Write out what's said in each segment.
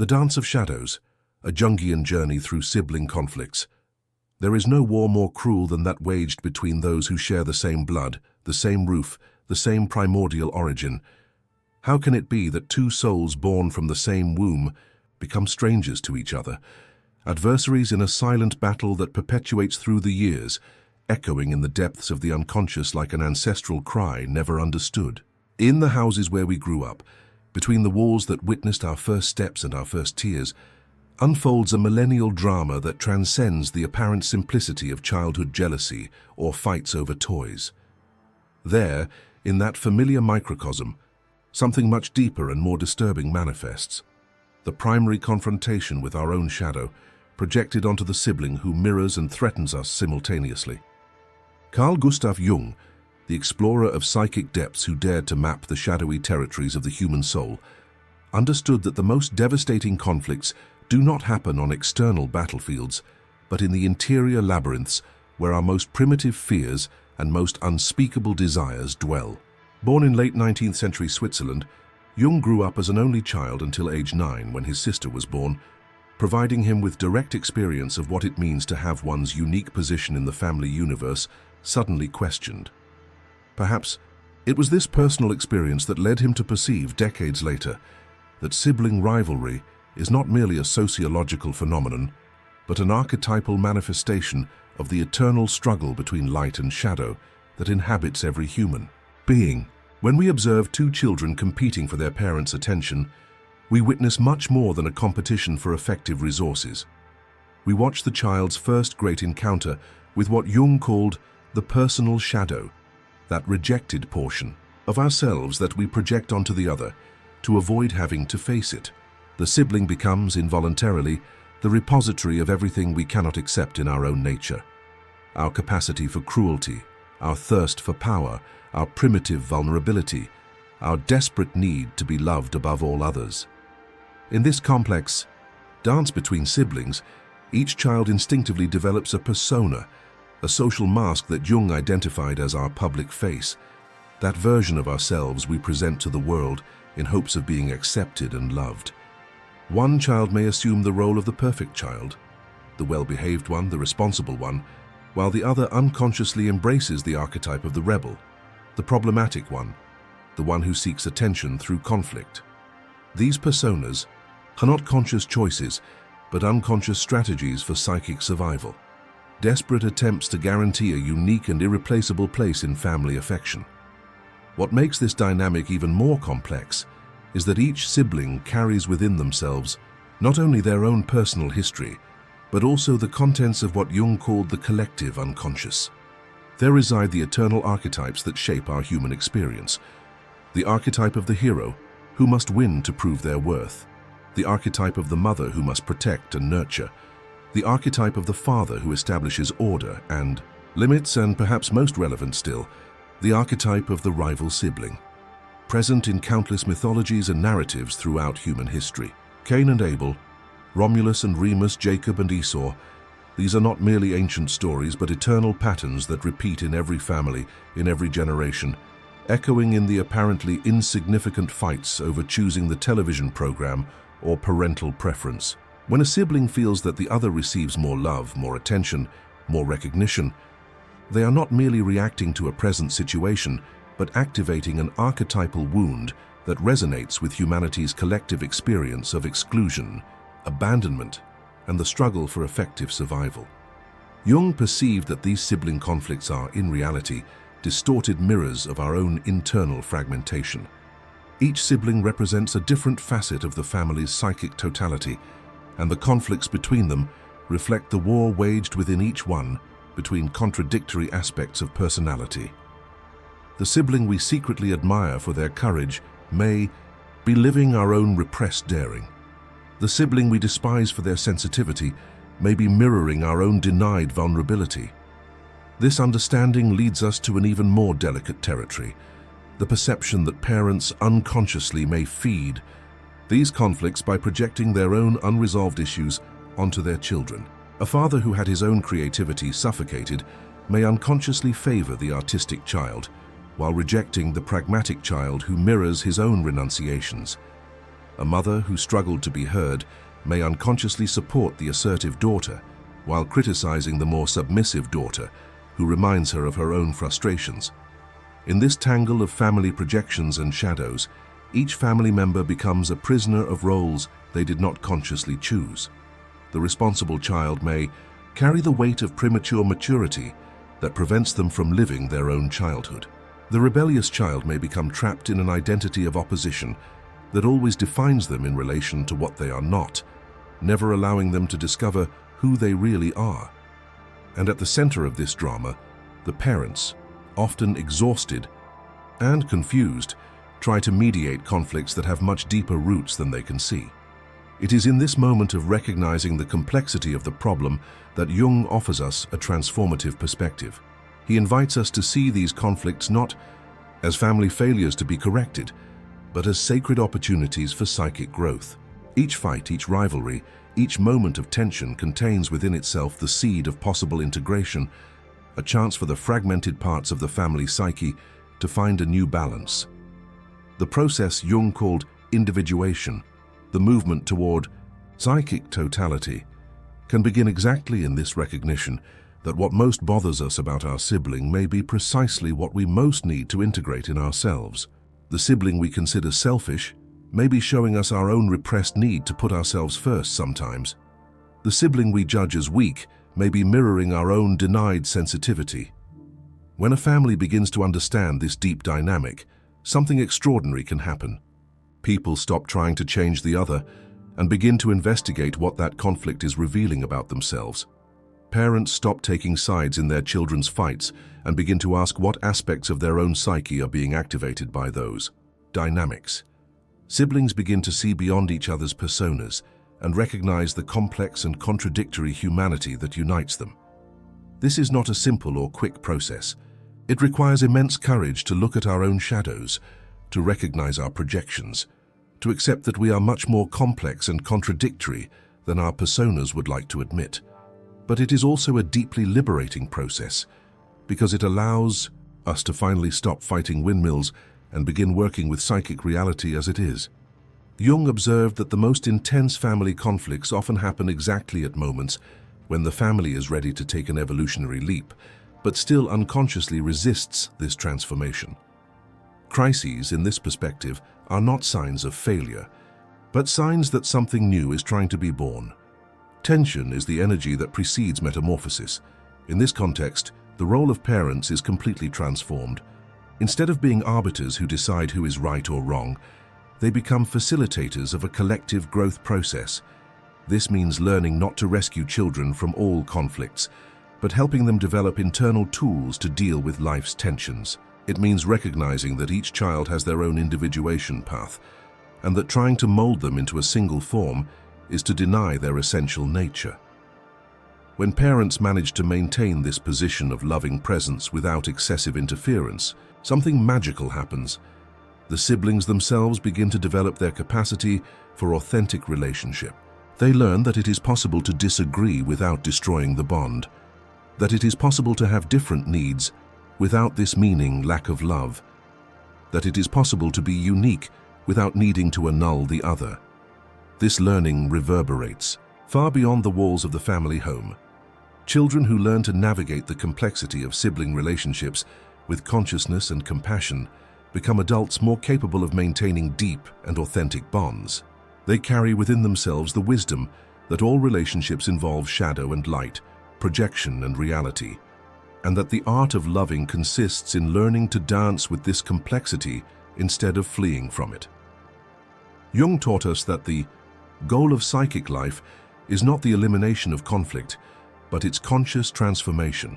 The Dance of Shadows, a Jungian journey through sibling conflicts. There is no war more cruel than that waged between those who share the same blood, the same roof, the same primordial origin. How can it be that two souls born from the same womb become strangers to each other, adversaries in a silent battle that perpetuates through the years, echoing in the depths of the unconscious like an ancestral cry never understood? In the houses where we grew up, between the walls that witnessed our first steps and our first tears, unfolds a millennial drama that transcends the apparent simplicity of childhood jealousy or fights over toys. There, in that familiar microcosm, something much deeper and more disturbing manifests. The primary confrontation with our own shadow, projected onto the sibling who mirrors and threatens us simultaneously. Carl Jung, the explorer of psychic depths who dared to map the shadowy territories of the human soul, understood that the most devastating conflicts do not happen on external battlefields, but in the interior labyrinths where our most primitive fears and most unspeakable desires dwell. Born in late 19th century Switzerland, Jung grew up as an only child until age 9 when his sister was born, providing him with direct experience of what it means to have one's unique position in the family universe suddenly questioned. Perhaps it was this personal experience that led him to perceive decades later that sibling rivalry is not merely a sociological phenomenon, but an archetypal manifestation of the eternal struggle between light and shadow that inhabits every human being. When we observe two children competing for their parents' attention, we witness much more than a competition for effective resources. We watch the child's first great encounter with what Jung called the personal shadow, that rejected portion of ourselves that we project onto the other to avoid having to face it. The sibling becomes, involuntarily, the repository of everything we cannot accept in our own nature. Our capacity for cruelty, our thirst for power, our primitive vulnerability, our desperate need to be loved above all others. In this complex dance between siblings, each child instinctively develops a persona, a social mask that Jung identified as our public face, that version of ourselves we present to the world in hopes of being accepted and loved. One child may assume the role of the perfect child, the well-behaved one, the responsible one, while the other unconsciously embraces the archetype of the rebel, the problematic one, the one who seeks attention through conflict. These personas are not conscious choices, but unconscious strategies for psychic survival, desperate attempts to guarantee a unique and irreplaceable place in family affection. What makes this dynamic even more complex is that each sibling carries within themselves not only their own personal history, but also the contents of what Jung called the collective unconscious. There reside the eternal archetypes that shape our human experience. The archetype of the hero, who must win to prove their worth. The archetype of the mother who must protect and nurture. The archetype of the father who establishes order and limits, and perhaps most relevant still, the archetype of the rival sibling. Present in countless mythologies and narratives throughout human history. Cain and Abel, Romulus and Remus, Jacob and Esau, these are not merely ancient stories but eternal patterns that repeat in every family, in every generation, echoing in the apparently insignificant fights over choosing the television program or parental preference. When a sibling feels that the other receives more love, more attention, more recognition, they are not merely reacting to a present situation, but activating an archetypal wound that resonates with humanity's collective experience of exclusion, abandonment, and the struggle for effective survival. Jung perceived that these sibling conflicts are, in reality, distorted mirrors of our own internal fragmentation. Each sibling represents a different facet of the family's psychic totality, and the conflicts between them reflect the war waged within each one between contradictory aspects of personality. The sibling we secretly admire for their courage may be living our own repressed daring. The sibling we despise for their sensitivity may be mirroring our own denied vulnerability. This understanding leads us to an even more delicate territory, the perception that parents unconsciously may feed these conflicts by projecting their own unresolved issues onto their children. A father who had his own creativity suffocated may unconsciously favor the artistic child, while rejecting the pragmatic child who mirrors his own renunciations. A mother who struggled to be heard may unconsciously support the assertive daughter, while criticizing the more submissive daughter, who reminds her of her own frustrations. In this tangle of family projections and shadows, each family member becomes a prisoner of roles they did not consciously choose. The responsible child may carry the weight of premature maturity that prevents them from living their own childhood. The rebellious child may become trapped in an identity of opposition that always defines them in relation to what they are not, never allowing them to discover who they really are. And at the center of this drama, the parents, often exhausted and confused, try to mediate conflicts that have much deeper roots than they can see. It is in this moment of recognizing the complexity of the problem that Jung offers us a transformative perspective. He invites us to see these conflicts not as family failures to be corrected, but as sacred opportunities for psychic growth. Each fight, each rivalry, each moment of tension contains within itself the seed of possible integration, a chance for the fragmented parts of the family psyche to find a new balance. The process Jung called individuation, the movement toward psychic totality, can begin exactly in this recognition that what most bothers us about our sibling may be precisely what we most need to integrate in ourselves. The sibling we consider selfish may be showing us our own repressed need to put ourselves first sometimes. The sibling we judge as weak may be mirroring our own denied sensitivity. When a family begins to understand this deep dynamic, something extraordinary can happen. People stop trying to change the other and begin to investigate what that conflict is revealing about themselves. Parents stop taking sides in their children's fights and begin to ask what aspects of their own psyche are being activated by those dynamics. Siblings begin to see beyond each other's personas and recognize the complex and contradictory humanity that unites them. This is not a simple or quick process. It requires immense courage to look at our own shadows, to recognize our projections, to accept that we are much more complex and contradictory than our personas would like to admit. But it is also a deeply liberating process, because it allows us to finally stop fighting windmills and begin working with psychic reality as it is. Jung observed that the most intense family conflicts often happen exactly at moments when the family is ready to take an evolutionary leap, but still unconsciously resists this transformation. Crises, in this perspective, are not signs of failure, but signs that something new is trying to be born. Tension is the energy that precedes metamorphosis. In this context, the role of parents is completely transformed. Instead of being arbiters who decide who is right or wrong, they become facilitators of a collective growth process. This means learning not to rescue children from all conflicts, but helping them develop internal tools to deal with life's tensions. It means recognizing that each child has their own individuation path, and that trying to mold them into a single form is to deny their essential nature. When parents manage to maintain this position of loving presence without excessive interference, something magical happens. The siblings themselves begin to develop their capacity for authentic relationship. They learn that it is possible to disagree without destroying the bond, that it is possible to have different needs without this meaning lack of love, that it is possible to be unique without needing to annul the other. This learning reverberates far beyond the walls of the family home. Children who learn to navigate the complexity of sibling relationships with consciousness and compassion become adults more capable of maintaining deep and authentic bonds. They carry within themselves the wisdom that all relationships involve shadow and light, projection and reality, and that the art of loving consists in learning to dance with this complexity instead of fleeing from it. Jung taught us that the goal of psychic life is not the elimination of conflict, but its conscious transformation.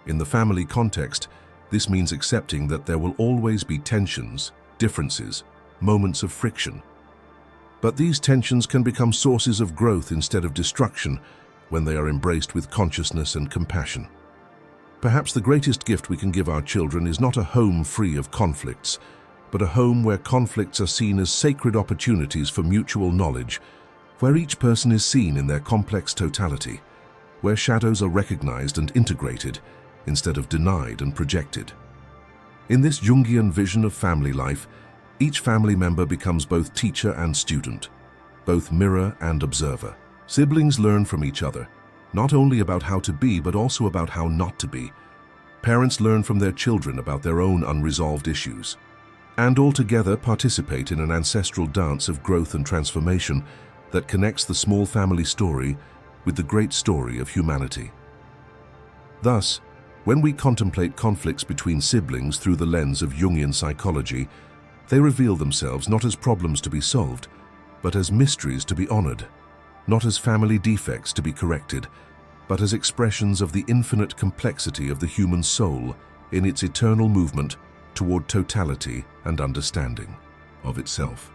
In the family context, this means accepting that there will always be tensions, differences, moments of friction. But these tensions can become sources of growth instead of destruction when they are embraced with consciousness and compassion. Perhaps the greatest gift we can give our children is not a home free of conflicts, but a home where conflicts are seen as sacred opportunities for mutual knowledge, where each person is seen in their complex totality, where shadows are recognized and integrated instead of denied and projected. In this Jungian vision of family life, Each family member becomes both teacher and student, both mirror and observer. Siblings learn from each other, not only about how to be, but also about how not to be. Parents learn from their children about their own unresolved issues, and all together participate in an ancestral dance of growth and transformation that connects the small family story with the great story of humanity. Thus, when we contemplate conflicts between siblings through the lens of Jungian psychology, they reveal themselves not as problems to be solved, but as mysteries to be honored, not as family defects to be corrected, but as expressions of the infinite complexity of the human soul in its eternal movement toward totality and understanding of itself.